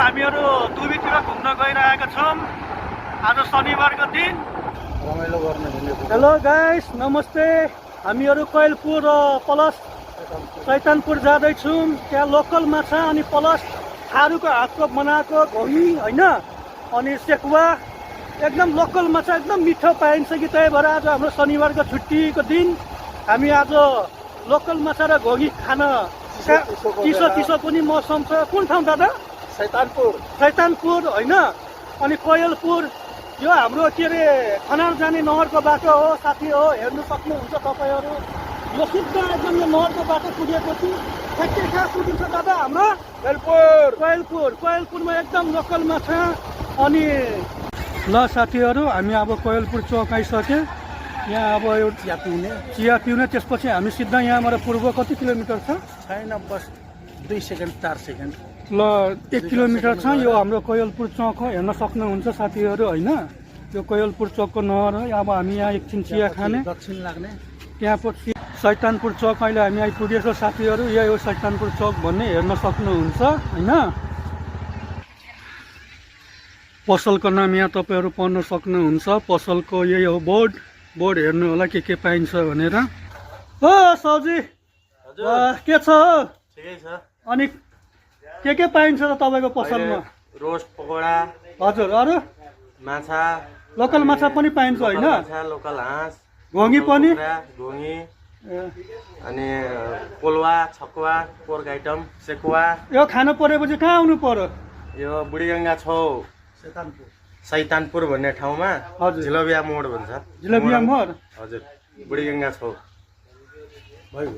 हामीहरू दुबीतिर घुम्न गइरहेका छौँ। आज शनिबारको दिन रमाइलो गर्ने भन्ने हेलो गाइस, नमस्ते। हामीहरू कोइलपुर प्लस शैतानपुर जाँदैछौँ। त्यहाँ लोकल माछा अनि प्लस थारूको हातको बनाएको घोगी होइन, अनि सेकुवा एकदम लोकल माछा एकदम मिठो पाइन्छ कि। त्यही भएर आज हाम्रो शनिबारको छुट्टीको दिन हामी आज लोकल माछा र घोगी खान चिसो चिसो पनि मौसम छ। कुन ठाउँ दादा? शैतानपुर होइन, अनि कोइलपुर। यो हाम्रो के अरे खनाल जाने नहरको बाटो हो साथी हो, हेर्नु सक्नुहुन्छ तपाईँहरू। यो सिधा एकदम यो नहरको बाटो पुगेपछि ठ्याक्कै कहाँ पुगिन्छ दादा? हाम्रो कोइलपुरमा एकदम लोकल माछा। अनि ल साथीहरू, हामी अब कोइलपुर चौक आइसक्यो। यहाँ अब एउटा चिया पिउने त्यसपछि हामी सिधा यहाँबाट पूर्व कति किलोमिटर छ? छैन, बस 2 सेकेन्ड 4 सेकेन्ड। ल 1 किलोमिटर छ। यो हाम्रो कोइलपुर चौक हो, हेर्न सक्नुहुन्छ साथीहरू होइन। यो कोइलपुर चौकको नहर हो। अब हामी यहाँ एकछिन चिया खाने, दक्षिण लाग्ने त्यहाँ पछि शैतानपुर चौक अहिले हामी आइपुगेको साथीहरू। यही हो शैतानपुर चौक भन्ने, हेर्न सक्नुहुन्छ होइन। पसलको नाम यहाँ तपाईँहरू पढ्न सक्नुहुन्छ। पसलको यही हो बोर्ड हेर्नु होला के पाइन्छ भनेर। हो सौजी, के छ? ठिकै छ। अनि के पाइन्छ त तपाईँको पसलमा? रोस्ट पकोडा, हजुर, अरू माछा, लोकल माछा पनि पाइन्छ होइन? माछा, लोकल हाँस, घोगी पनि, घोगी, अनि पोलवा, छकुवा, पोर्क आइटम, सेकुवा। यो खानु परेपछि कहाँ आउनु पर्यो? यो बुढीगङ्गा छौ शैतानपुर भन्ने ठाउँमा, हजुर, झिलबिया मोड भन्छ। जिलेबिया मोड। हजुर, बुढीगङ्गा छौ। भयो।